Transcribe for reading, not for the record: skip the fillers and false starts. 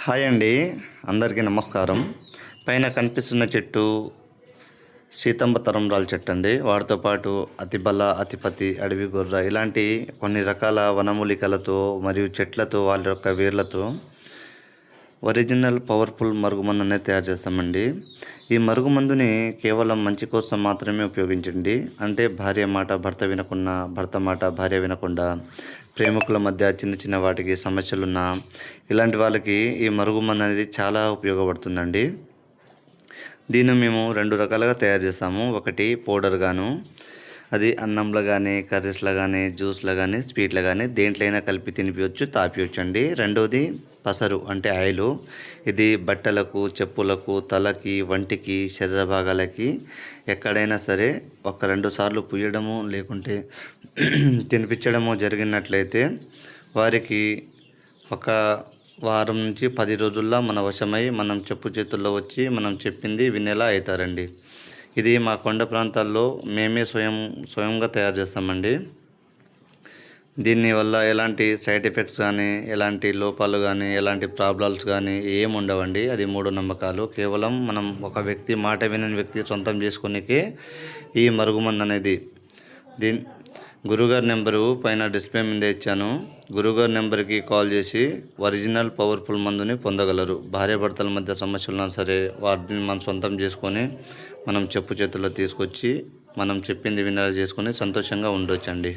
Hi అండి, అందరికీ నమస్కారం. పైన కనిపిస్తున్న చెట్టు సీతంబ తరంరాల చెట్టు అండి. వాటితో పాటు అతిబల, అతిపతి, అడవి గొర్ర ఇలాంటి కొన్ని రకాల వనమూలికలతో మరియు చెట్లతో వాళ్ళ యొక్క వేర్లతో ఒరిజినల్ పవర్ఫుల్ మరుగుమందు అనేది తయారు చేస్తామండి. ఈ మరుగుమందుని కేవలం మంచి కోసం మాత్రమే ఉపయోగించండి. అంటే భార్య మాట భర్త వినకుండా, భర్త మాట భార్య వినకుండా, ప్రేమికుల మధ్య చిన్న చిన్న వాటికి సమస్యలున్నా ఇలాంటి వాళ్ళకి ఈ మరుగుమందు అనేది చాలా ఉపయోగపడుతుందండి. దీన్ని మేము 2 రకాలుగా తయారు చేస్తాము. ఒకటి పౌడర్ గాను, అది అన్నంలో కానీ, కర్రీస్లో కానీ, జ్యూస్లో కానీ, స్వీట్లో కానీ దేంట్లైనా కలిపి తినిపించవచ్చు, తాపించవచ్చు అండి. రెండవది పసరు అంటే ఆయిలు. ఇది బట్టలకు, చెప్పులకు, తలకి, వంటికి, శరీర భాగాలకి ఎక్కడైనా సరే 1-2 సార్లు పుయ్యడము లేకుంటే తినిపించడము జరిగినట్లయితే వారికి 1 వారం నుంచి 10 రోజుల్లో మన వశమై మనం చెప్పు చేతుల్లో వచ్చి మనం చెప్పింది వినేలా అవుతారండి. ఇది మా కొండ ప్రాంతాల్లో మేమే స్వయంగా తయారు చేస్తామండి. దీనివల్ల ఎలాంటి సైడ్ ఎఫెక్ట్స్ కానీ, ఎలాంటి లోపాలు కానీ, ఎలాంటి ప్రాబ్లమ్స్ కానీ ఏమి ఉండవండి. అది మూఢనమ్మకాలు. కేవలం మనం ఒక వ్యక్తి మాట వినని వ్యక్తి సొంతం చేసుకోనికే ఈ మరుగుమందు అనేది. గురుగారి నెంబరు పైన డిస్ప్లే మీద ఇచ్చాను. గురుగారి నెంబర్కి కాల్ చేసి ఒరిజినల్ పవర్ఫుల్ మందుని పొందగలరు. భార్యాభర్తల మధ్య సమస్యలున్నా సరే వాటిని మనం సొంతం చేసుకొని మనం చెప్పు చేతుల్లో తీసుకొచ్చి మనం చెప్పింది వినేలా చేసుకొని సంతోషంగా ఉండొచ్చండి.